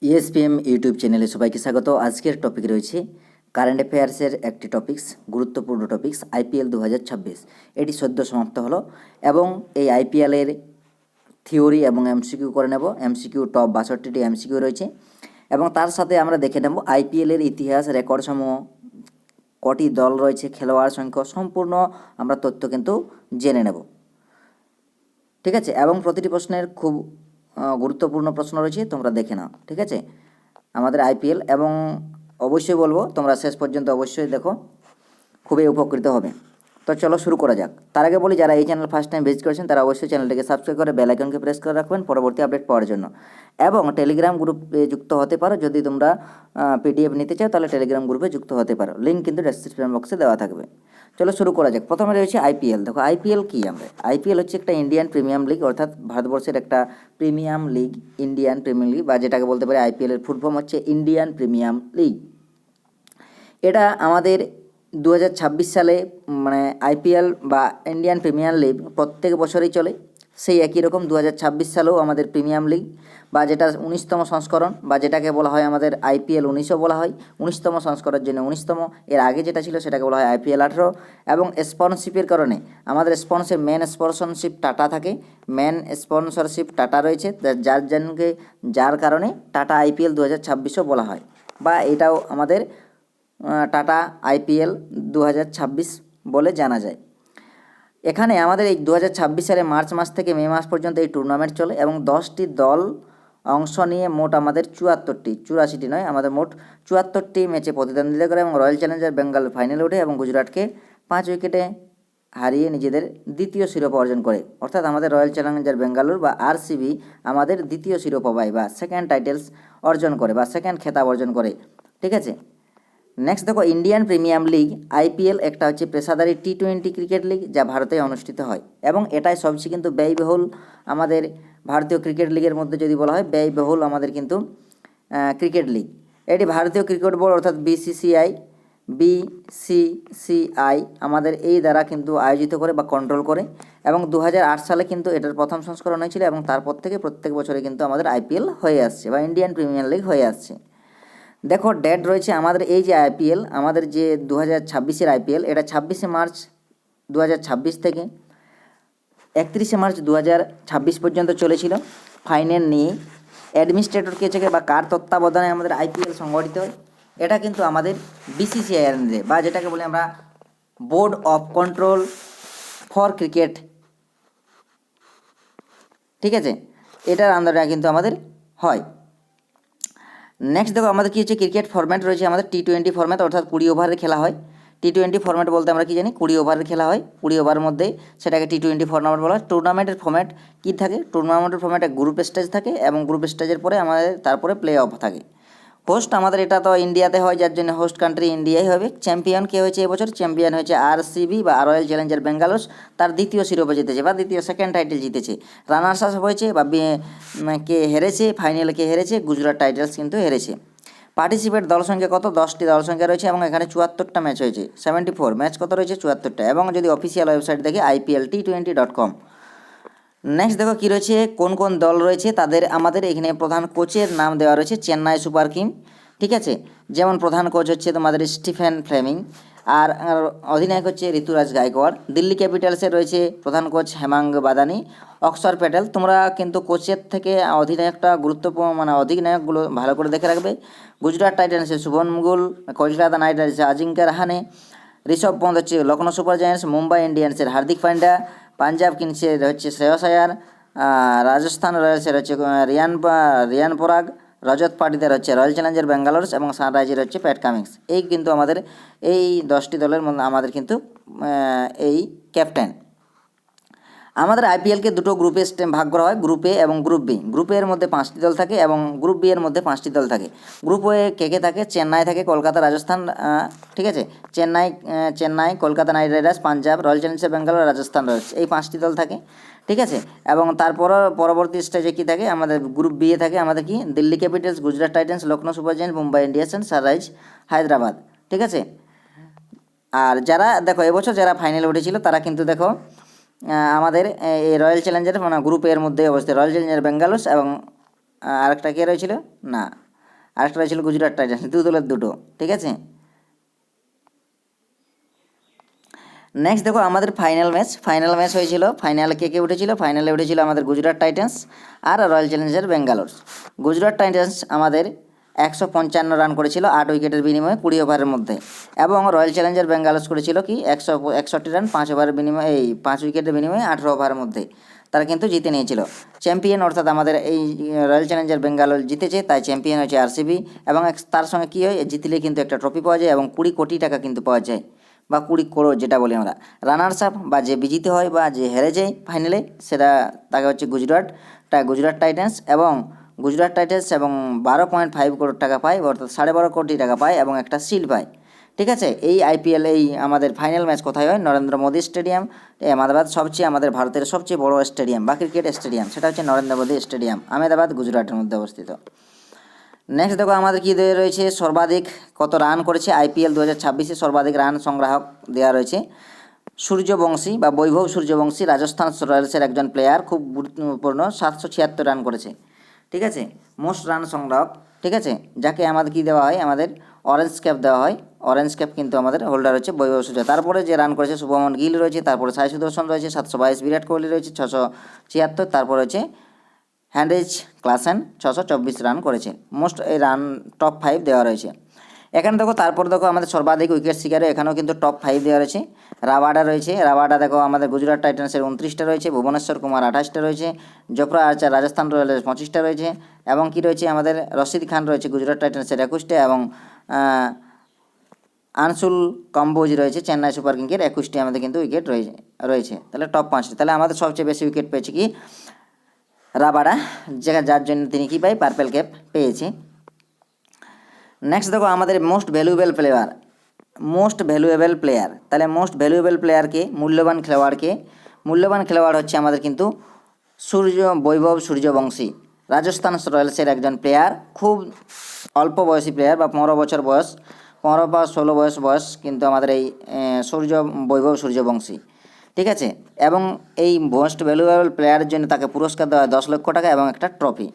ইএসপিএম YouTube চ্যানেলে সবাইকে স্বাগত। আজকের টপিক রয়েছে কারেন্ট অ্যাফেয়ার্সের একটি টপিক্স, গুরুত্বপূর্ণ টপিক্স আইপিএল 2026। এটি সদ্য সমাপ্ত হলো এবং এই আইপিএলের থিওরি এবং এমসিকিউ করে নেব। এমসিকিউ টপ 62টি এমসিকিউ রয়েছে এবং তার সাথে আমরা দেখে নেব আইপিএলের ইতিহাস, রেকর্ড সমূহ, কটি দল রয়েছে, খেলোয়াড় সংখ্যা, সম্পূর্ণ আমরা তথ্য কিন্তু জেনে নেব। ঠিক আছে, এবং প্রতিটি প্রশ্নের খুব গুরুত্বপূর্ণ প্রশ্ন রয়েছে, তোমরা দেখে নাও। ঠিক আছে, আমাদের আইপিএল, এবং অবশ্যই বলবো তোমরা শেষ পর্যন্ত অবশ্যই দেখো, খুবই উপকৃত হবে। তো চলো শুরু করা যাক। তার আগে বলি, যারা এই চ্যানেল ফার্স্ট টাইম ভিজিট করেছেন তারা অবশ্যই চ্যানেলটিকে সাবস্ক্রাইব করে বেল আইকনকে প্রেস করে রাখবেন পরবর্তী আপডেট পাওয়ার জন্য, এবং টেলিগ্রাম গ্রুপে যুক্ত হতে পারো। যদি তোমরা পিডিএফ নিতে চাও তাহলে টেলিগ্রাম গ্রুপে যুক্ত হতে পারো, লিঙ্ক কিন্তু ডেসক্রিপশন বক্সে দেওয়া থাকবে। চলো শুরু করা যাক। প্রথমে রয়েছে আইপিএল। দেখো আইপিএল কি, আইপিএল হচ্ছে একটা ইন্ডিয়ান প্রিমিয়াম লিগ, অর্থাৎ ভারতবর্ষের একটা premium league, Indian premium league, বা যেটাকে বলতে পারি আইপিএল এর ফুল ফর্ম হচ্ছে ইন্ডিয়ান প্রিমিয়াম লিগ। এটা আমাদের 2026 সালে মানে আইপিএল বা ইন্ডিয়ান প্রিমিয়ার লিগ প্রত্যেক বছরই চলে। সেই একই রকম 2026 সালেও আমাদের প্রিমিয়াম লিগ, বা যেটা 19তম সংস্করণ, বা যেটাকে বলা হয় আমাদের আইপিএল 19ও বলা হয়। 19তম সংস্করণের জন্য 19তম, এর আগে যেটা ছিল সেটাকে বলা হয় আইপিএল 18। এবং স্পন্সরশিপের কারণে আমাদের মেন স্পন্সরশিপ টাটা থাকে, মেন স্পন্সরশিপ টাটা রয়েছে, যার কারণে টাটা আইপিএল 2026ও বলা হয়, বা এটাও আমাদের টাটা আইপিএল 2026 বলে জানা যায়। এখানে আমাদের এই 2026 সালে মার্চ মাস থেকে মে মাস পর্যন্ত এই টুর্নামেন্ট চলে এবং 10টি দল অংশ নিয়ে মোট আমাদের 84টি নয়, আমাদের মোট 74টি ম্যাচে প্রতিদ্বন্দ্বিতা করে এবং রয়্যাল চ্যালেঞ্জার বেঙ্গল ফাইনালে ওঠে এবং গুজরাটকে 5 উইকেটে হারিয়ে নিজেদের দ্বিতীয় শিরোপা অর্জন করে। অর্থাৎ আমাদের রয়্যাল চ্যালেঞ্জার বেঙ্গালুরু বা আরসিবি আমাদের দ্বিতীয় শিরোপা পায়, বা সেকেন্ড টাইটেলস অর্জন করে, বা সেকেন্ড খেতাব অর্জন করে। ঠিক আছে, নেক্সট দেখো ইন্ডিয়ান প্রিমিয়াম লিগ আইপিএল একটা হচ্ছে পেশাদারি টি20 ক্রিকেট লিগ, যা ভারতে অনুষ্ঠিত হয় এবং এটাই সবচেয়ে কিন্তু ব্যয়বহুল আমাদের ভারতীয় ক্রিকেট লিগের মধ্যে যদি বলা হয় ব্যয়বহুল আমাদের কিন্তু ক্রিকেট লিগ। এটি ভারতীয় ক্রিকেট বোর্ড অর্থাৎ বিসিসিআই আমাদের এই দ্বারা কিন্তু আয়োজিত করে বা কন্ট্রোল করে, এবং 2008 সালে কিন্তু এটার প্রথম সংস্করণ হয়েছিল এবং তারপর থেকে প্রত্যেক বছরে কিন্তু আমাদের আইপিএল হয়ে আসছে বা ইন্ডিয়ান প্রিমিয়ার লিগ হয়ে আসছে। দেখো ডেট রয়েছে আমাদের এই যে আইপিএল, আমাদের যে 2026-এর আইপিএল, এটা 26শে মার্চ 2026 থেকে 31শে মার্চ 2026 পর্যন্ত চলেছিল। ফাইনাল নিয়ে অ্যাডমিনিস্ট্রেটর কে থেকে বা কার তত্ত্বাবধানে আমাদের আইপিএল সংগঠিত হয়, এটা কিন্তু আমাদের বিসিসিআই এর আন্ডারে, বা যেটাকে বলি আমরা board of control for cricket. ঠিক আছে, এটার আন্ডারে কিন্তু আমাদের হয়। নেক্সট দেখো আমাদের কী হচ্ছে, ক্রিকেট ফরম্যাট রয়েছে আমাদের টি20 ফরম্যাট, অর্থাৎ 20 ওভারের খেলা হয়। টি20 ফরম্যাট বলতে আমরা কি জানি, 20 ওভারের খেলা হয়, 20 ওভারের মধ্যে সেটাকে টি20 ফরম্যাট বলা হয়। টুর্নামেন্টের ফরম্যাট কী থাকে, টুর্নামেন্টের ফরম্যাটে গ্রুপ স্টেজ থাকে এবং গ্রুপ স্টেজের পরে আমাদের তারপরে প্লে অফ থাকে। হোস্ট আমাদের এটা তো ইন্ডিয়াতে হয়, যার জন্য হোস্ট কান্ট্রি ইন্ডিয়াই হবে। চ্যাম্পিয়ন কে হয়েছে এবছর, চ্যাম্পিয়ন হয়েছে আরসিবি বা রয়্যাল চ্যালেঞ্জার বেঙ্গালুরু, তার দ্বিতীয় শিরোপা জিতেছে বা দ্বিতীয় সেকেন্ড টাইটেল জিতেছে। রানার্স আপ হয়েছে বা কে হেরেছে, ফাইনালে কে হেরেছে, গুজরাট টাইটান্স কিন্তু হেরেছে। পার্টিসিপেট দল সংখ্যা কত, 10টি দল সংখ্যা রয়েছে এবং এখানে 74টা ম্যাচ হয়েছে, 74 ম্যাচ কত রয়েছে, 74টা। এবং যদি অফিসিয়াল ওয়েবসাইট দেখি IPLT20.com। নেক্সট দেখো কী রয়েছে, কোন কোন দল রয়েছে তাদের আমাদের এখানে প্রধান কোচের নাম দেওয়া রয়েছে চেন্নাই সুপার কিং। ঠিক আছে, যেমন প্রধান কোচ হচ্ছে তোমাদের স্টিফেন ফ্লেমিং, আর অধিনায়ক হচ্ছে ঋতুরাজ গায়কোয়াড়। দিল্লি ক্যাপিটালসের রয়েছে প্রধান কোচ হেমাঙ্গ বাদানি, অক্ষর প্যাটেল। তোমরা কিন্তু কোচের থেকে অধিনায়কটা গুরুত্বপূর্ণ, মানে অধিনায়কগুলো ভালো করে দেখে রাখবে। গুজরাট টাইটান্সের শুভন মুগুল, কলকাতা নাইট রাইডার্সের আজিঙ্কা রাহানে, ঋষভ পন্থ হচ্ছে লখনৌ সুপার জায়ান্টস, মুম্বাই ইন্ডিয়ান্সের হার্দিক পান্ডিয়া, পাঞ্জাব কিংসের হচ্ছে শ্রেয়স আয়ার, রাজস্থান রয়্যালসের হচ্ছে রিয়ান পরাগ, রজত পাটিদার হচ্ছে রয়্যাল চ্যালেঞ্জার ব্যাঙ্গালোর, এবং সানরাইজের হচ্ছে প্যাট কামিন্স। এই কিন্তু আমাদের এই 10টি দলের মধ্যে আমাদের কিন্তু এই ক্যাপ্টেন। আমাদের আইপিএলকে দুটো গ্রুপে ভাগ করা হয়, গ্রুপ এ এবং গ্রুপ বি। গ্রুপ এর মধ্যে 5টি দল থাকে এবং গ্রুপ বি এর মধ্যে 5টি দল থাকে। গ্রুপ এ কে থাকে, চেন্নাই থাকে, কলকাতা, রাজস্থান, ঠিক আছে, Chennai, Kolkata Knight Riders, Punjab, royal challengers Bangalore, Rajasthan Royals, এই 5টি দল থাকে। ঠিক আছে, এবং তারপর পরবর্তী স্টেজে কী থাকে, আমাদের গ্রুপ বি এ থাকে আমাদের কি, Delhi Capitals, Gujarat Titans, Lucknow super giants, Mumbai Indians and sunrise Hyderabad. ঠিক আছে, আর যারা দেখো এবছর যারা ফাইনালে উঠেছিল তারা কিন্তু দেখো আমাদের এই রয়্যাল চ্যালেঞ্জার মানে গ্রুপ এর মধ্যে অবস্থিত রয়্যাল চ্যালেঞ্জার বেঙ্গালুরু, এবং আরেকটা কে রয়েছিল না, আরেকটা রয়েছিল গুজরাট টাইটান্স, দু দলের দুটো, ঠিক আছে। নেক্সট দেখো আমাদের ফাইনাল ম্যাচ হয়েছিল। ফাইনালে কে উঠেছিল? ফাইনালে উঠেছিল আমাদের গুজরাট টাইটান্স আর royal challengers Bangalore. Gujarat Titans আমাদের 155 রান করেছিল 8 উইকেটের বিনিময়ে 20 ওভারের মধ্যে, এবং রয়্যাল চ্যালেঞ্জার ব্যাঙ্গালোর করেছিল কি 161 রান 5 ওভারের বিনিময়ে, 5 উইকেটের বিনিময়ে 18 ওভারের মধ্যে। তারা কিন্তু জিতে নিয়েছিল। চ্যাম্পিয়ন অর্থাৎ আমাদের এই রয়্যাল চ্যালেঞ্জার ব্যাঙ্গালোর জিতেছে, তাই চ্যাম্পিয়ন হয়েছে আরসিবি। এবং তার সঙ্গে কী হয়, জিতলে কিন্তু একটা ট্রফি পাওয়া যায় এবং 20 কোটি টাকা কিন্তু পাওয়া যায়, বা 20 করোড় যেটা বলি আমরা। রানার্স আপ বা যে বিজিত হয় বা যে হেরে যায় ফাইনালে, সেটা তাকে হচ্ছে গুজরাট টাইটান্স, এবং গুজরাট টাইটান্স এবং 12.5 করোড় টাকা পায়, অর্থাৎ 12.5 কোটি টাকা পায় এবং একটা শিল্ড পায়, ঠিক আছে। এই আইপিএল এই আমাদের ফাইনাল ম্যাচ কোথায় হয়? নরেন্দ্র মোদী স্টেডিয়াম, আহমেদাবাদ, আমাদের ভারতের সবচেয়ে বড় স্টেডিয়াম বা ক্রিকেট স্টেডিয়াম, সেটা হচ্ছে নরেন্দ্র মোদী স্টেডিয়াম, আহমেদাবাদ, গুজরাটের মধ্যে অবস্থিত। নেক্সট দেখো আমাদের কী দেওয়া রয়েছে, সর্বাধিক কত রান করেছে আইপিএল 2026-এ সর্বাধিক রান সংগ্রাহক দেওয়া রয়েছে সূর্যবংশী বা বৈভব সূর্যবংশী, রাজস্থান রয়্যালসের একজন প্লেয়ার, খুব গুরুত্বপূর্ণ, 776 রান করেছে, ঠিক আছে, মোস্ট রান সংগ্রাহক, ঠিক আছে। যাকে আমাদের কী দেওয়া হয়, আমাদের অরেঞ্জ ক্যাপ দেওয়া হয়। অরেঞ্জ ক্যাপ কিন্তু আমাদের হোল্ডার হচ্ছে বৈভব সূর্য। তারপরে যে রান করেছে শুভমন গিল রয়েছে, তারপরে সাই সুদর্শন রয়েছে 722, বিরাট কোহলি রয়েছে 676, তারপর হচ্ছে হ্যান্ড্রিচ ক্লাসেন 624 রান করেছে। মোস্ট এই রান টপ 5 দেওয়া রয়েছে এখানে। দেখো তারপর দেখো আমাদের সর্বাধিক উইকেট শিকারে, এখানেও কিন্তু টপ 5 দেওয়া রয়েছে। রাবাডা দেখো আমাদের গুজরাট টাইটান্সের 29টা রয়েছে, ভুবনেশ্বর কুমার 28টা রয়েছে, জোফরা আর্চার রাজস্থান রয়্যালের 25টা রয়েছে, এবং কি রয়েছে আমাদের রশিদ খান রয়েছে গুজরাট টাইটান্সের 21টা, এবং আনসুল কম্বোজ রয়েছে চেন্নাই সুপার কিংসের 21টি আমাদের কিন্তু উইকেট রয়েছে। তাহলে টপ 5টি। তাহলে আমাদের সবচেয়ে বেশি উইকেট পেয়েছে কি রাবাডা, যার জন্য তিনি কি পায় পার্পেল ক্যাপ পেয়েছে। নেক্সট দেখো আমাদের মোস্ট ভ্যালুয়েবল প্লেয়ার। তাহলে মোস্ট ভ্যালুয়েবল প্লেয়ারকে, মূল্যবান খেলোয়াড় হচ্ছে আমাদের কিন্তু বৈভব সূর্যবংশী, রাজস্থান রয়্যালসের একজন প্লেয়ার, খুব অল্প বয়সী প্লেয়ার, বা 15 বছর বয়স, 15 বা 16 বয়স কিন্তু আমাদের এই বৈভব সূর্যবংশী, ঠিক আছে। এবং এই মোস্ট ভ্যালুয়েবল প্লেয়ারের জন্য তাকে পুরস্কার দেওয়া হয় 10 লক্ষ টাকা এবং একটা ট্রফি।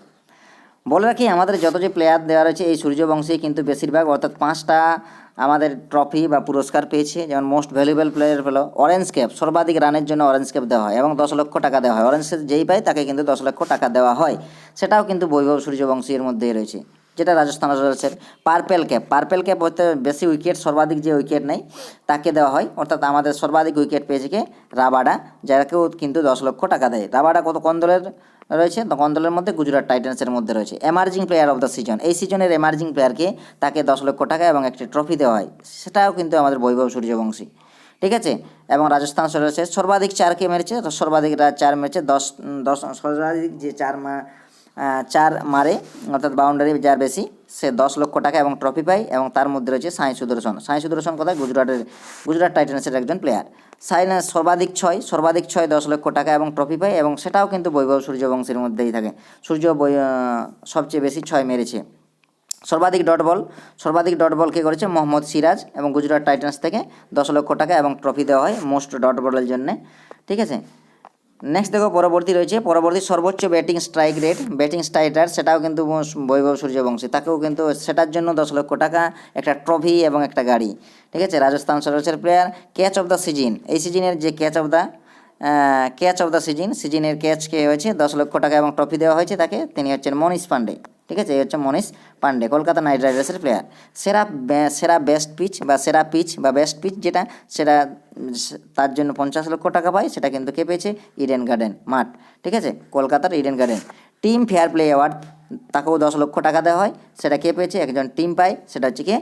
বলে রাখি আমাদের যত যে প্লেয়ার দেওয়া রয়েছে এই সূর্যবংশী কিন্তু বেশিরভাগ, অর্থাৎ 5টা আমাদের ট্রফি বা পুরস্কার পেয়েছে। যেমন মোস্ট ভ্যালুয়েবল প্লেয়ার হলো অরেঞ্জ ক্যাপ, সর্বাধিক রানের জন্য অরেঞ্জ ক্যাপ দেওয়া হয় এবং 10 লক্ষ টাকা দেওয়া হয়। অরেঞ্জ ক্যাপ যেই পায় তাকে কিন্তু 10 লক্ষ টাকা দেওয়া হয়, সেটাও কিন্তু বৈভব সূর্যবংশীর মধ্যেই রয়েছে, যেটা রাজস্থান রয়্যালসের। পার্পেল ক্যাপ হতে বেশি উইকেট, সর্বাধিক যে উইকেট নেই তাকে দেওয়া হয়, অর্থাৎ আমাদের সর্বাধিক উইকেট পেয়েছে কে রাবাডা, যাকেও কিন্তু 10 লক্ষ টাকা দেয়। রাবাডা কোন দলের রয়েছে? কোন দলের মধ্যে? গুজরাট টাইটান্সের মধ্যে রয়েছে। Emerging player of the season, এই সিজনের এমার্জিং প্লেয়ারকে তাকে 10 লক্ষ টাকা এবং একটি ট্রফি দেওয়া হয়, সেটাও কিন্তু আমাদের বৈভব সূর্যবংশী, ঠিক আছে। এবং রাজস্থান রয়্যালসের সর্বাধিক 4কে মেরেছে, সর্বাধিক 4 মেরেছে, 10 সর্বাধিক যে 4 মারে, অর্থাৎ বাউন্ডারি যার বেশি, সে 10 লক্ষ টাকা এবং ট্রফি পায়। এবং তার মধ্যে রয়েছে সাই সুদর্শন কোথায়? গুজরাট টাইটান্সের একজন প্লেয়ার। সর্বাধিক 6 10 লক্ষ টাকা এবং ট্রফি পায়, এবং সেটাও কিন্তু বৈভব সূর্যবংশীর মধ্যেই থাকে। সবচেয়ে বেশি 6 মেরেছে। সর্বাধিক ডট বল কে করেছে? মোহাম্মদ সিরাজ, এবং গুজরাট টাইটান্স থেকে 10 লক্ষ টাকা এবং ট্রফি দেওয়া হয় মোস্ট ডট বলের জন্য, ঠিক আছে। নেক্সট দেখো পরবর্তী সর্বোচ্চ ব্যাটিং স্ট্রাইকার, সেটাও কিন্তু বৈভব সূর্যবংশী, তাকেও কিন্তু সেটার জন্য 10 লক্ষ টাকা, একটা ট্রফি এবং একটা গাড়ি, ঠিক আছে। রাজস্থান রয়্যালসের player. Catch of the season, এই সিজনের যে ক্যাচ অফ দ্য সিজনের ক্যাচকে হয়েছে 10 লক্ষ টাকা এবং ট্রফি দেওয়া হয়েছে তাকে, তিনি হচ্ছেন মনীষ পান্ডে, ঠিক আছে। এই হচ্ছে মনীষ পান্ডে, কলকাতা নাইট রাইডার্সের প্লেয়ার। সেরা বেস্ট পিচ যেটা, সেটা তার জন্য 50 লক্ষ টাকা পায়, সেটা কিন্তু কে পেয়েছে? ইডেন গার্ডেন মাঠ, ঠিক আছে, কলকাতার Eden garden. Team fair play award, তাকেও 10 লক্ষ টাকা দেওয়া হয়, সেটা কে পেয়েছে? একজন টিম পায়, সেটা হচ্ছে কি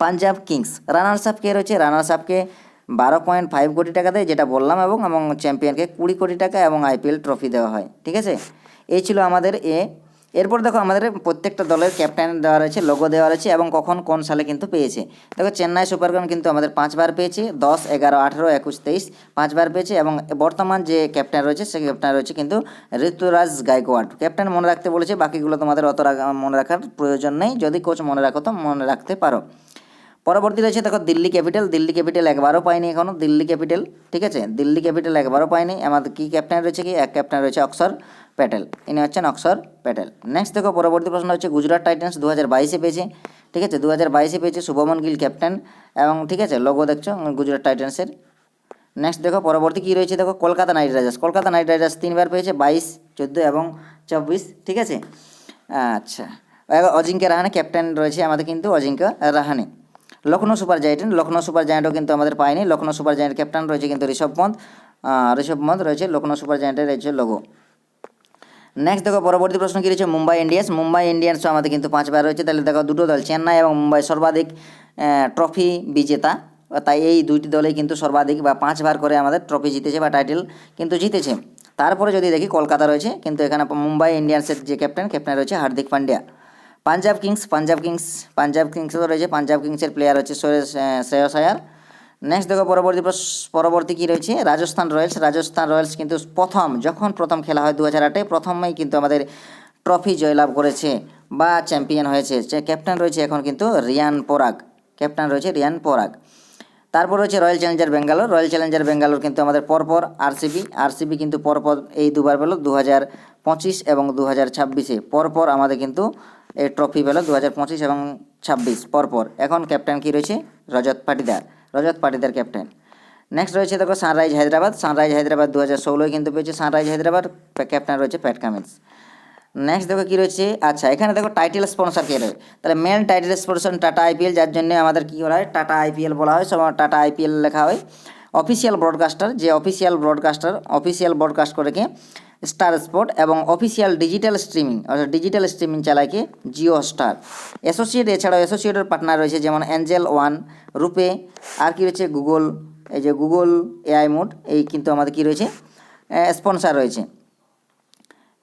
পাঞ্জাব কিংস। রানার্স আপ কে রয়েছে? রানার্স আপকে 12.5 কোটি টাকা দেয়, যেটা বললাম, এবং চ্যাম্পিয়নকে 20 কোটি টাকা এবং আইপিএল ট্রফি দেওয়া হয়, ঠিক আছে। এই ছিল আমাদের এরপর দেখো আমাদের প্রত্যেকটা দলের ক্যাপ্টেন দেওয়া রয়েছে, লোগো দেওয়া রয়েছে, এবং কোন সালে কিন্তু পেয়েছে। দেখো চেন্নাই সুপার কিংস কিন্তু আমাদের 5 বার পেয়েছে, 10, 11, 18, 21, 23 5 বার পেয়েছে। এবং বর্তমান যে ক্যাপ্টেন রয়েছে, সে ক্যাপ্টেন রয়েছে কিন্তু ঋতুরাজ গায়কোয়াড়। ক্যাপ্টেন মনে রাখতে বলেছে, বাকিগুলো তোমাদের অত মনে রাখার প্রয়োজন নেই, যদি কোচ মনে রাখো তো মনে রাখতে পারো। পরবর্তী রয়েছে দেখো দিল্লি ক্যাপিটাল একবারও পায়নি এখনও, ঠিক আছে, দিল্লি ক্যাপিটাল একবারও পায়নি। আমাদের কি ক্যাপ্টেন রয়েছে? এক ক্যাপ্টেন রয়েছে অক্ষর প্যাটেল, ইনি হচ্ছেন অক্ষর প্যাটেল। নেক্সট দেখো পরবর্তী প্রশ্ন হচ্ছে গুজরাট টাইটান্স 2022-এ পেয়েছে, ঠিক আছে, 2022-এ পেয়েছে শুভমন গিল ক্যাপ্টেন, এবং ঠিক আছে লোগো দেখছো গুজরাট টাইটান্সের। নেক্সট দেখো পরবর্তী কী রয়েছে, দেখো Kolkata Knight Riders. Kolkata Knight Riders 3বার পেয়েছে, 22, 14 এবং 24, ঠিক আছে। আচ্ছা, অজিঙ্ক্য রাহানে ক্যাপ্টেন রয়েছে আমাদের কিন্তু Ajinkya Rahane. Lucknow super giant, Lucknow super জায়েন্টও কিন্তু আমাদের পায়নি। লখনৌ সুপার জায়েন্ট ক্যাপ্টেন রয়েছে কিন্তু ঋষভ পন্থ, ঋষভ পন্থ রয়েছে লখনৌ সুপার জায়েন্টের রয়েছে লোগো। নেক্সট দেখো পরবর্তী প্রশ্ন কী রয়েছে, মুম্বাই ইন্ডিয়ান্স। মুম্বাই ইন্ডিয়ান্সও আমাদের কিন্তু 5বার রয়েছে, তাহলে দেখো দুটো দল চেন্নাই এবং মুম্বাই সর্বাধিক ট্রফি বিজেতা, তাই এই দুইটি দলেই কিন্তু সর্বাধিক বা 5বার করে আমাদের ট্রফি জিতেছে বা টাইটেল কিন্তু জিতেছে। তারপরে যদি দেখি কলকাতা রয়েছে, কিন্তু এখানে মুম্বাই ইন্ডিয়ান্সের যে ক্যাপ্টেন রয়েছে হার্দিক পান্ডিয়া। পাঞ্জাব কিংসও রয়েছে, পাঞ্জাব কিংসের প্লেয়ার হচ্ছে শ্রেয়স আয়ার। নেক্সট দেখো পরবর্তী কী রয়েছে, রাজস্থান রয়্যালস কিন্তু প্রথম খেলা হয় 2008-এ, প্রথমেই কিন্তু আমাদের ট্রফি জয়লাভ করেছে বা চ্যাম্পিয়ন হয়েছে। ক্যাপ্টেন রয়েছে এখন কিন্তু রিয়ান পরাগ। তারপর রয়েছে রয়্যাল চ্যালেঞ্জার ব্যাঙ্গালোর কিন্তু আমাদের পরপর আরসিবি কিন্তু পরপর এই দুবার পেল, 2025 এবং 2026-এ পরপর আমাদের কিন্তু এই ট্রফি পেল, 2025 এবং 26 পরপর। এখন ক্যাপ্টেন কী রয়েছে, রজত পাটিদার ক্যাপ্টেন। নেক্সট রয়েছে দেখো সানরাইজ হায়দ্রাবাদ 2016-এ কিন্তু পেয়েছে সানরাইজ হায়দ্রাবাদ, ক্যাপ্টেন রয়েছে প্যাট কামিন্স। নেক্সট দেখো কী রয়েছে, আচ্ছা এখানে দেখো টাইটেল স্পন্সর কে রয়েছে, তাহলে main title sponsor Tata IPL, যার জন্য আমাদের কী বলা হয়, টাটা আইপিএল বলা হয়, সব টাটা আইপিএল লেখা হয়। অফিসিয়াল ব্রডকাস্ট করে কে স্টার স্পোর্ট, এবং অফিসিয়াল ডিজিটাল স্ট্রিমিং চালায় কে জিও স্টার। এছাড়াও অ্যাসোসিয়েটের পার্টনার রয়েছে যেমন অ্যাঞ্জেল ওয়ান, রূপে, আর কি রয়েছে গুগল, এই যে গুগল এআই মোড, এই কিন্তু আমাদের কি রয়েছে স্পন্সর রয়েছে।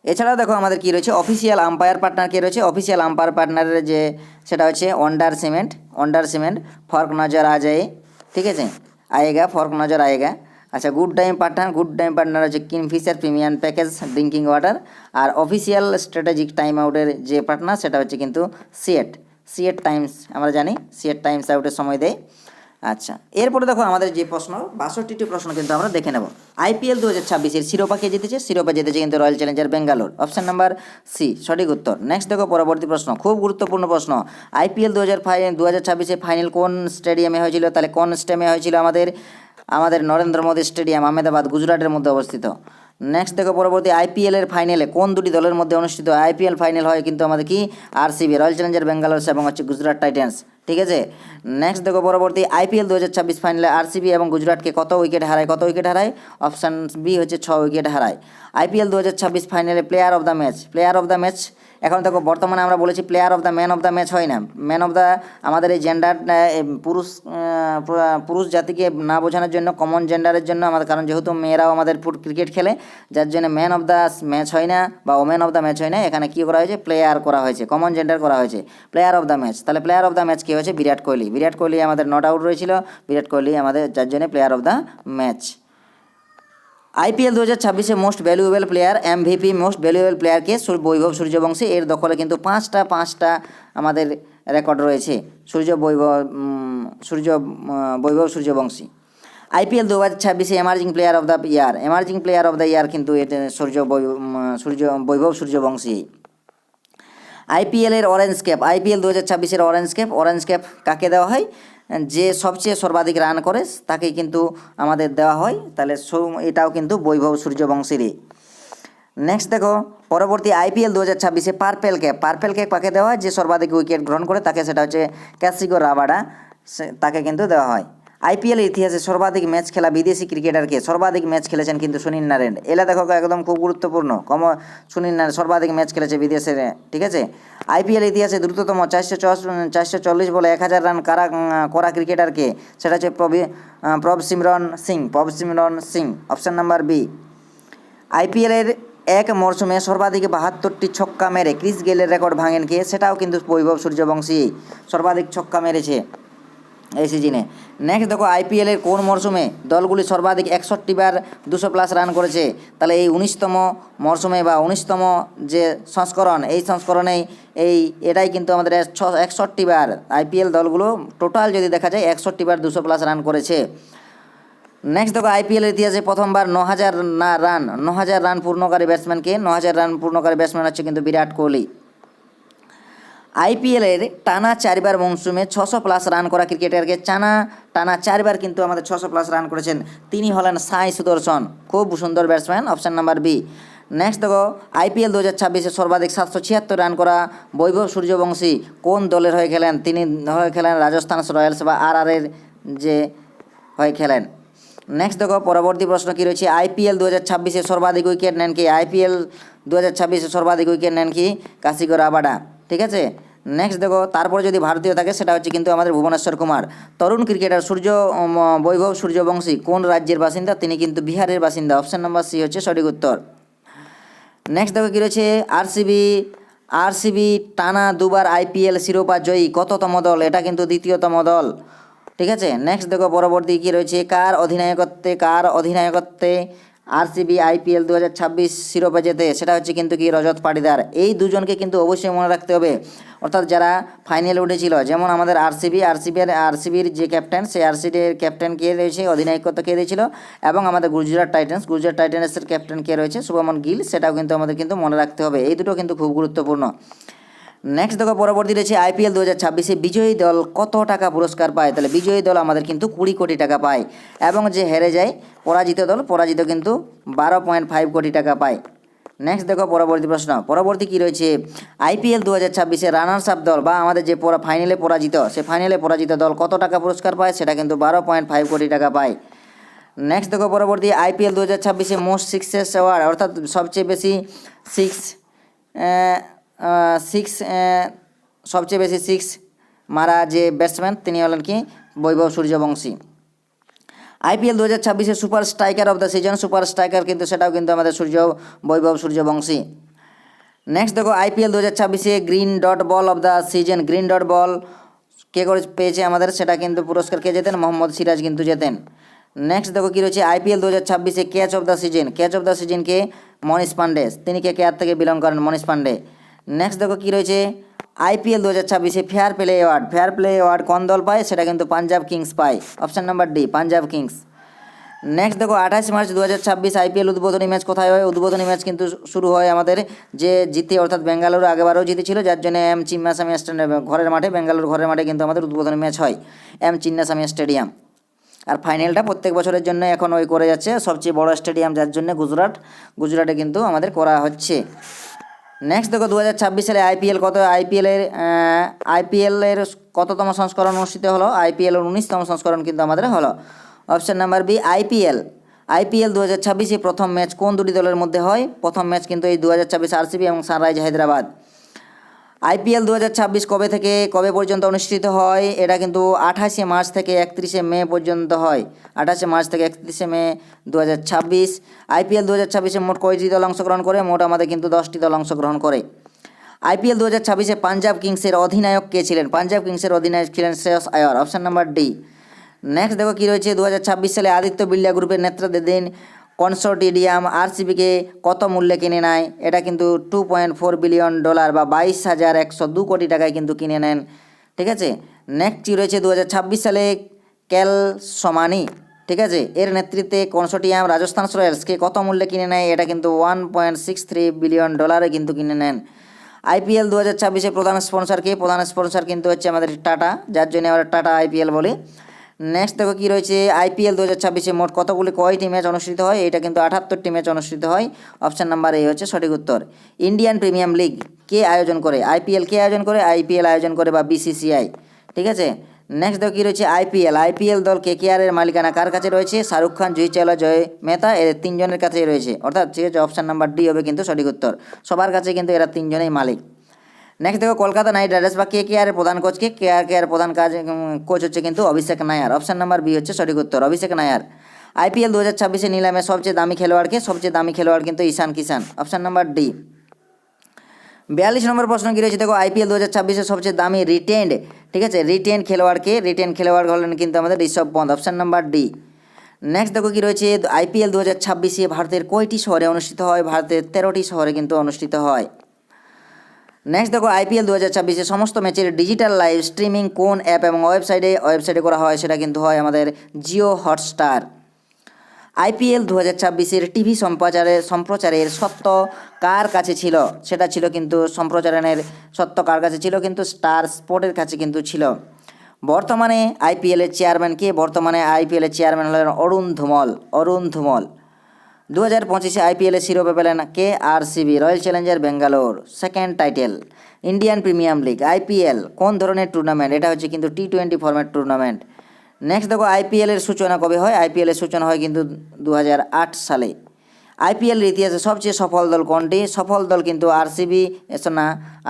এছাড়াও দেখো আমাদের কি রয়েছে অফিসিয়াল আম্পায়ার পার্টনার কে রয়েছে, অফিসিয়াল আম্পায়ার পার্টনারের যে সেটা হচ্ছে ওয়ান্ডার সিমেন্ট, ফর্ক নজর আ যায়, ঠিক আছে, ফর্ক নজর আয়েগা। আচ্ছা গুড টাইম পার্টনার হচ্ছে Kingfisher premium package drinking water. আর অফিসিয়াল স্ট্র্যাটেজিক টাইম আউটের যে পার্টনার সেটা হচ্ছে কিন্তু সিয়েট টাইমস, আমরা জানি সিয়েট টাইমস আউটের সময় দেয়। আচ্ছা এরপরে দেখো আমাদের যে প্রশ্ন 62টি প্রশ্ন কিন্তু আমরা দেখে নেব। আইপিএল 2026-এর শিরোপা কে জিতেছে, কিন্তু royal challenger Bangalore, option number C সঠিক উত্তর। নেক্সট দেখো পরবর্তী প্রশ্ন, খুব গুরুত্বপূর্ণ প্রশ্ন, আইপিএল 2026-এর ফাইনাল কোন স্টেডিয়ামে হয়েছিল, তাহলে কোন স্টেডিয়ামে হয়েছিল, আমাদের নরেন্দ্র মোদী স্টেডিয়াম, আহমেদাবাদ, গুজরাটের মধ্যে অবস্থিত। নেক্সট দেখো পরবর্তী আইপিএলের ফাইনালে কোন দুটি দলের মধ্যে অনুষ্ঠিত হয়, আইপিএল ফাইনাল হয় কিন্তু আমাদের কি আরসিবি, রয়্যাল চ্যালেঞ্জার ব্যাঙ্গালোর এবং হচ্ছে গুজরাট টাইটান্স, ঠিক আছে। নেক্সট দেখো পরবর্তী আইপিএল 2026 ফাইনালে আরসিবি এবং গুজরাটকে কত উইকেট হারায়, অপশান বি হচ্ছে 6 উইকেট হারায়। আইপিএল 2026 ফাইনালে প্লেয়ার অফ দ্য ম্যাচ, এখন দেখো বর্তমানে আমরা বলেছি player of the man of the match হয় না, ম্যান অফ দ্য আমাদের এই জেন্ডার পুরুষ জাতিকে না বোঝানোর জন্য কমন জেন্ডারের জন্য আমাদের, কারণ যেহেতু মেয়েরাও আমাদের ক্রিকেট খেলে, যার জন্য ম্যান অফ দ্য ম্যাচ হয় না বা ওম্যান অফ দ্য ম্যাচ হয় না, এখানে কী করা হয়েছে, প্লেয়ার করা হয়েছে, কমন জেন্ডার করা হয়েছে, প্লেয়ার অফ দ্য ম্যাচ। তাহলে প্লেয়ার অফ দ্য ম্যাচ কী হয়েছে, বিরাট কোহলি আমাদের নট আউট রয়েছিল, বিরাট কোহলি আমাদের যার জন্য player of the match. IPL 2026-এ most valuable player MVP most valuable প্লেয়ারকে বৈভব সূর্যবংশী, এর দখলে কিন্তু পাঁচটা আমাদের রেকর্ড রয়েছে, বৈভব সূর্যবংশী। আইপিএল 2026-এ emerging player of the year কিন্তু এটা বৈভব সূর্যবংশী। আইপিএলের অরেঞ্জ ক্যাপ, আইপিএল 2026-এর অরেঞ্জ ক্যাপ কাকে দেওয়া হয়, যে সবচেয়ে সর্বাধিক রান করে তাকেই কিন্তু আমাদের দেওয়া হয়, তাহলে এটাও কিন্তু বৈভব সূর্যবংশীরই। নেক্সট দেখো পরবর্তী আইপিএল 2026-এ পার্পেল ক্যাপ কাকে দেওয়া হয়, যে সর্বাধিক উইকেট গ্রহণ করে তাকে, সেটা হচ্ছে ক্যাসিগো রাবাডা, তাকে কিন্তু দেওয়া হয়। আইপিএলের ইতিহাসে সর্বাধিক ম্যাচ খেলা বিদেশি ক্রিকেটারকে, সর্বাধিক ম্যাচ খেলেছেন কিন্তু সুনীল নারায়ণ, এলা দেখো একদম খুব গুরুত্বপূর্ণ, সুনীল নারায়ণ সর্বাধিক ম্যাচ খেলেছে বিদেশে, ঠিক আছে। আইপিএল ইতিহাসে দ্রুততম 440 বলে 1000 রান করা ক্রিকেটারকে, সেটা হচ্ছে Prabhsimran Singh, option number B. আইপিএলের এক মরশুমে সর্বাধিক 72টি ছক্কা মেরে ক্রিস গেলের রেকর্ড ভাঙেন কে, সেটাও কিন্তু বৈভব সূর্যবংশী সর্বাধিক ছক্কা মেরেছে এই সিজনে। নেক্সট দেখো আইপিএলের কোন মরশুমে দলগুলি সর্বাধিক 61 বার 200+ রান করেছে, তাহলে এই 19তম মরশুমে বা 19তম যে সংস্করণ, এই সংস্করণেই এটাই কিন্তু আমাদের 61 বার আইপিএল দলগুলো টোটাল যদি দেখা যায় 61 বার 200+ রান করেছে। নেক্সট দেখো আইপিএল ইতিহাসে প্রথমবার 9,000 রান পূর্ণকারী ব্যাটসম্যানকে 9,000 রান পূর্ণকারী ব্যাটসম্যান হচ্ছে কিন্তু বিরাট কোহলি। আইপিএলের টানা 4বার মৌসুমে 600+ রান করা ক্রিকেটারকে টানা 4বার কিন্তু আমাদের 600+ রান করেছেন, তিনি হলেন সাই সুদর্শন, খুব সুন্দর batsman, option number B. Next দেখো আইপিএল 2026-এ সর্বাধিক 776 রান করা বৈভব সূর্যবংশী কোন দলের হয়ে খেলেন? তিনি হয়ে খেলেন রাজস্থান রয়্যালস বা আরআরের যে হয়ে খেলেন। নেক্সট দেখো পরবর্তী প্রশ্ন কী রয়েছে, আইপিএল 2026-এ সর্বাধিক উইকেট নেন কি? আইপিএল 2026-এ সর্বাধিক উইকেট নেন কি? কাশিগো রাবাডা, ঠিক আছে। নেক্সট দেখো তারপরে যদি ভারতীয় থাকে সেটা হচ্ছে কিন্তু আমাদের ভুবনেশ্বর কুমার। তরুণ ক্রিকেটার বৈভব সূর্যবংশী কোন রাজ্যের বাসিন্দা? তিনি কিন্তু বিহারের বাসিন্দা, অপশান নাম্বার সি হচ্ছে সঠিক উত্তর। নেক্সট দেখো কী রয়েছে, আরসিবি টানা 2বার আইপিএল শিরোপা জয়ী কততম দল? এটা কিন্তু দ্বিতীয়তম দল, ঠিক আছে। নেক্সট দেখো পরবর্তী কী রয়েছে, কার অধিনায়কত্বে আরসিবি আইপিএল 2026 শিরোপা জেতে? সেটা হচ্ছে কিন্তু কি রজত পাটিদার। এই দুজনকে কিন্তু অবশ্যই মনে রাখতে হবে, অর্থাৎ যারা ফাইনালে উঠেছিল, যেমন আমাদের আরসিবির যে ক্যাপ্টেন, সেই আরসিবির ক্যাপ্টেন কে রয়েছে, অধিনায়কত্ব কে দিয়েছিল, এবং আমাদের গুজরাট টাইটান্সের ক্যাপ্টেন কে রয়েছে, শুভমন গিল, সেটাও কিন্তু আমাদের কিন্তু মনে রাখতে হবে। এই দুটো কিন্তু খুব গুরুত্বপূর্ণ। নেক্সট দেখো পরবর্তী রয়েছে আইপিএল 2026-এ বিজয়ী দল কত টাকা পুরস্কার পায়? তাহলে বিজয়ী দল আমাদের কিন্তু 20 কোটি টাকা পায়, এবং যে হেরে যায় পরাজিত কিন্তু 12.5 কোটি টাকা পায়। নেক্সট দেখো পরবর্তী প্রশ্ন, পরবর্তী কী রয়েছে, আইপিএল 2026-এ রানার্স আপ দল বা আমাদের যে ফাইনালে পরাজিত দল কত টাকা পুরস্কার পায়? সেটা কিন্তু 12.5 কোটি টাকা পায়। নেক্সট দেখো পরবর্তী আইপিএল 2026-এ মোস্ট সিক্সেস অ্যাওয়ার্ড, অর্থাৎ সবচেয়ে বেশি সিক্স মারা যে ব্যাটসম্যান, তিনি হলেন কি? বৈভব সূর্যবংশী। আইপিএল 2026-এ super striker of the season, super striker কিন্তু সেটাও কিন্তু আমাদের বৈভব সূর্যবংশী। নেক্সট দেখো আইপিএল 2026-এ green dot ball of the season, green dot ball কে করে পেয়েছে আমাদের? সেটা কিন্তু পুরস্কার কে জেতেন? মোহাম্মদ সিরাজ কিন্তু জেতেন। নেক্সট দেখো কী রয়েছে, আইপিএল 2026-এ ক্যাচ অফ দ্য সিজনকে মনীষ পান্ডে, তিনি কেয়ার থেকে বিলং করেন, মনীষ পান্ডে। নেক্সট দেখো কী রয়েছে, আইপিএল 2026-এ ফেয়ার প্লে অ্যাওয়ার্ড কোন দল পায়? সেটা কিন্তু পাঞ্জাব কিংস পায়, option number D, Punjab kings. Next দেখো 28 মার্চ 2026 আইপিএল উদ্বোধনী ম্যাচ কোথায় হয়? উদ্বোধনী ম্যাচ কিন্তু শুরু হয় আমাদের যে জিতে, অর্থাৎ বেঙ্গালুরু আগেবারও জিতেছিল, যার জন্য চিন্নাস্বামী বেঙ্গালুরু ঘরের মাঠে কিন্তু আমাদের উদ্বোধনী ম্যাচ হয়, চিন্নাস্বামী স্টেডিয়াম। আর ফাইনালটা প্রত্যেক বছরের জন্য এখন করে যাচ্ছে সবচেয়ে বড় স্টেডিয়াম, যার জন্য গুজরাটে কিন্তু আমাদের করা হচ্ছে। নেক্সট দেখো 2026 সালে আইপিএলের কততম সংস্করণ অনুষ্ঠিত হলো? আইপিএলের 19তম সংস্করণ কিন্তু আমাদের হলো, অপশান নাম্বার বি, আইপিএল 2026-এ প্রথম ম্যাচ কোন দুটি দলের মধ্যে হয়? প্রথম ম্যাচ কিন্তু এই 2026 আরসিবি এবং সানরাইজ হায়দ্রাবাদ। আইপিএল 2026 কবে থেকে কবে পর্যন্ত অনুষ্ঠিত হয়? এটা কিন্তু 28 মার্চ থেকে 31 মে পর্যন্ত হয়, 28 মার্চ থেকে 31 মে 2026। আইপিএল 2026-এ মোট কয়টি দল অংশগ্রহণ করে? মোট আমাদের কিন্তু 10টি দল অংশগ্রহণ করে। আইপিএল 2026-এ পাঞ্জাব কিংসের অধিনায়ক কে ছিলেন? পাঞ্জাব কিংসের অধিনায়ক ছিলেন শ্রেয়স আয়ার, অপশান নাম্বার ডি। নেক্সট দেখো কী রয়েছে, 2026 সালে আদিত্য বিড়লা গ্রুপের নেতৃত্বাধীন কনসোর্টিয়াম আরসিবিকে কত মূল্যে কিনে নেয়? এটা কিন্তু $2.4 বিলিয়ন বা 22,102 কোটি টাকায় কিন্তু কিনে নেন, ঠিক আছে। নেক্সট কী রয়েছে, 2026 সালে ক্যালসমানি, ঠিক আছে, এর নেতৃত্বে কনসোর্টিয়াম রাজস্থান রয়্যালসকে কত মূল্যে কিনে নেয়? এটা কিন্তু $1.63 বিলিয়ন কিন্তু কিনে নেন। আইপিএল 2026-এ প্রধান স্পন্সর কিন্তু হচ্ছে আমাদের টাটা, যার জন্য আমরা টাটা আইপিএল বলি। নেক্সট দেখো কী রয়েছে, আইপিএল 2026-এ মোট কয়টি ম্যাচ অনুষ্ঠিত হয়? এটা কিন্তু 78টি ম্যাচ অনুষ্ঠিত হয়, অপশান নাম্বার এ হচ্ছে সঠিক উত্তর। ইন্ডিয়ান প্রিমিয়াম লিগ কে আয়োজন করে? আইপিএল কে আয়োজন করে? আইপিএল আয়োজন করে বা বিসিসিআই, ঠিক আছে। নেক্সট দেখো কী রয়েছে, আইপিএল দল কেকেআরের মালিকানা কার কাছে রয়েছে? শাহরুখ খান, জুহি চাওলা, জয় মেহতা, এদের 3জনের কাছেই রয়েছে, অর্থাৎ অপশান নাম্বার ডি হবে কিন্তু সঠিক উত্তর, সবার কাছে কিন্তু এরা 3জনেই মালিক। নেক্সট দেখো কলকাতা নাইট রাইডার্স বা কেকেআরের প্রধান কোচকে? কেআর প্রধান কোচ হচ্ছে কিন্তু অভিষেক নায়ার, অপশান নাম্বার বি হচ্ছে সঠিক উত্তর, অভিষেক নায়ার। আইপিএল 2026-এ নিলামে সবচেয়ে দামি খেলোয়াড় কিন্তু ঈশান কিষান, অপশান নাম্বার ডি। 42 নম্বর প্রশ্ন কী রয়েছে, দেখো আইপিএল 2026-এর সবচেয়ে দামি রিটেন্ড খেলোয়াড় হলেন কিন্তু আমাদের Rishabh Pant, option number D. Next দেখো কী রয়েছে, আইপিএল 2026-এ ভারতের কয়টি শহরে অনুষ্ঠিত হয়? ভারতের 13টি শহরে কিন্তু অনুষ্ঠিত হয়। নেক্সট দেখো আইপিএল 2026-এ সমস্ত ম্যাচের ডিজিটাল লাইভ স্ট্রিমিং কোন অ্যাপ এবং ওয়েবসাইটে করা হয়? সেটা কিন্তু হয় আমাদের জিও হটস্টার। আইপিএল 2026-এর টিভি সম্প্রচারের সত্ত্ব কার কাছে ছিল? সেটা ছিল কিন্তু সম্প্রচারণের সত্ত্ব কার কাছে ছিল? কিন্তু স্টার স্পোর্টের কাছে কিন্তু ছিল। বর্তমানে আইপিএলের চেয়ারম্যান কে? বর্তমানে আইপিএলের চেয়ারম্যান হলেন অরুণ ধুমল। 2025-এ আইপিএলের শিরোপা পেলেন কে? RCB, royal challenger Bangalore. Second title Indian premium league. IPL কোন ধরনের টুর্নামেন্ট? এটা হচ্ছে কিন্তু টি20 ফরম্যাট টুর্নামেন্ট। নেক্সট দেখো আইপিএলের সূচনা কবে হয়? আইপিএলের সূচনা হয় কিন্তু 2008 সালে। আইপিএলের ইতিহাসে সবচেয়ে সফল দল কোনটি? সফল দল কিন্তু আরসিবি,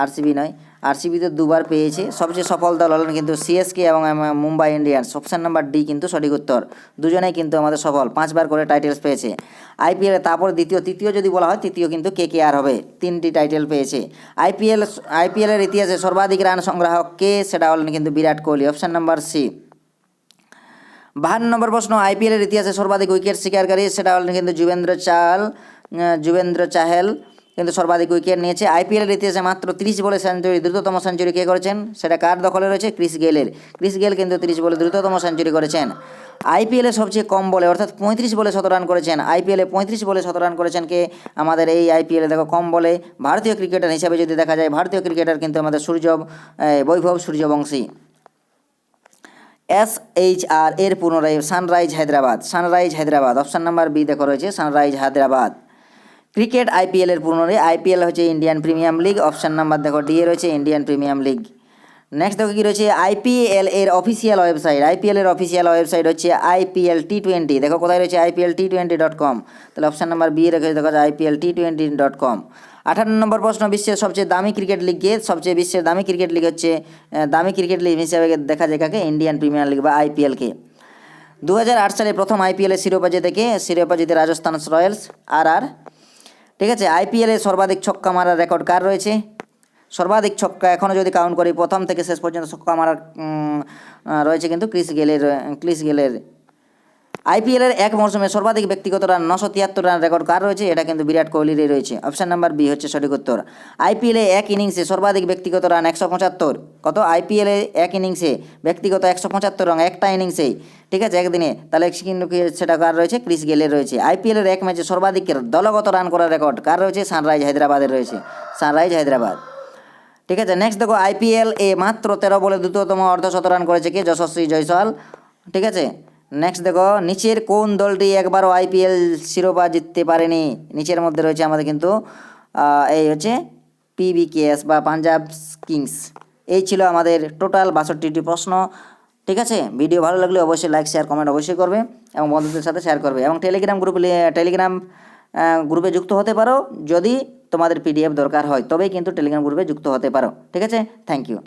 আরসিবি নয়, আরসিবি তো দুবার পেয়েছে। সবচেয়ে সফল দল হলেন কিন্তু সিএসকে এবং Mumbai Indians. Option number D কিন্তু সঠিক উত্তর। দুজনেই কিন্তু আমাদের সফল, 5বার করে টাইটেলস পেয়েছে আইপিএলে। তারপর তৃতীয় যদি বলা হয়, তৃতীয় কিন্তু কেকেআর হবে, 3টি টাইটেল পেয়েছে। আইপিএলের ইতিহাসে সর্বাধিক রান সংগ্রাহক কে? সেটা হলেন কিন্তু Virat Kohli. Option number C. 52 number প্রশ্ন, আইপিএলের ইতিহাসে সর্বাধিক উইকেট শিকারকারী? সেটা হলেন কিন্তু যুবেন্দ্র চাহেল কিন্তু সর্বাধিক উইকেট নিয়েছে। আইপিএলের ইতিহাসে মাত্র 30 বলে সেঞ্চুরি, দ্রুততম সেঞ্চুরি কে করেছেন? সেটা কার দখলে রয়েছে? ক্রিস গেল কিন্তু 30 বলে দ্রুততম সেঞ্চুরি করেছেন। আইপিএলে সবচেয়ে কম বলে অর্থাৎ 35 বলে 17 রান করেছেন। আইপিএলে 35 বলে 17 রান করেছেন কে? আমাদের এই আইপিএলে দেখো কম বলে ভারতীয় ক্রিকেটার হিসাবে যদি দেখা যায়, ভারতীয় ক্রিকেটার কিন্তু আমাদের বৈভব সূর্যবংশী। SHR এর পুনরায় sunrise Hyderabad. Option number B দেখো রয়েছে সানরাইজ হায়দ্রাবাদ। ক্রিকেট আইপিএলের পুনরায় আইপিএল হচ্ছে Indian premium league. Option number দেখো ডি এ রয়েছে ইন্ডিয়ান প্রিমিয়াম লিগ। নেক্সট দেখো কী রয়েছে? আইপিএল এর অফিসিয়াল ওয়েবসাইট হচ্ছে IPL T20। দেখো কোথায় রয়েছে? IPLT20.com। তাহলে অপশান নাম্বার বি রেখে দেখো IPLT20.com। 58 নম্বর প্রশ্ন, বিশ্বের সবচেয়ে দামি ক্রিকেট লিগ কে? বিশ্বের দামি ক্রিকেট লিগ হচ্ছে দামি ক্রিকেট লিগ হিসাবে দেখা যায় কাকে? ইন্ডিয়ান প্রিমিয়ার লিগ বা আইপিএলকে। 2008 সালে প্রথম আইপিএলের শিরোপা জিতে রাজস্থান রয়্যালস RR। ঠিক আছে, আইপিএলে সর্বাধিক ছক্কা মারার রেকর্ড কার রয়েছে? সর্বাধিক ছক্কা এখনও যদি কাউন্ট করি, প্রথম থেকে শেষ পর্যন্ত ছক্কা মারার রয়েছে কিন্তু ক্রিস গেলের। আইপিএলের এক মৌসুমে সর্বাধিক ব্যক্তিগত রান 973 রান রেকর্ড কার রয়েছে? এটা কিন্তু বিরাট কোহলিরই রয়েছে। অপশান নাম্বার বি হচ্ছে সঠিক উত্তর। আইপিএলে এক ইনিংসে সর্বাধিক ব্যক্তিগত রান 175। কত? আইপিএলে এক ইনিংসে ব্যক্তিগত 175 রান একটা ইনিংসেই, ঠিক আছে, একদিনে। তাহলে কিন্তু সেটা কার রয়েছে? ক্রিস গেলের রয়েছে। আইপিএলের এক ম্যাচে সর্বাধিক দলগত রান করার রেকর্ড কার রয়েছে? সানরাইজ হায়দ্রাবাদের রয়েছে, হায়দ্রাবাদ। ঠিক আছে, নেক্সট দেখো আইপিএল মাত্র 13 বলে দ্রুততম অর্ধশতরান করেছে কে? যশস্বী জয়সওয়াল। ঠিক আছে, নেক্সট দেখো নিচের কোন দলটি একবারও আইপিএল শিরোপা জিততে পারেনি? নিচের মধ্যে রয়েছে আমাদের কিন্তু এই হচ্ছে PBKS বা পাঞ্জাব কিংস। এই ছিল আমাদের টোটাল 62টি প্রশ্ন। ঠিক আছে, ভিডিও ভালো লাগলে অবশ্যই লাইক শেয়ার কমেন্ট অবশ্যই করবে এবং বন্ধুদের সাথে শেয়ার করবে এবং টেলিগ্রাম গ্রুপে যুক্ত হতে পারো। যদি তোমাদের PDF দরকার হয় তবেই কিন্তু টেলিগ্রাম গ্রুপে যুক্ত হতে পারো। ঠিক আছে, থ্যাংক ইউ।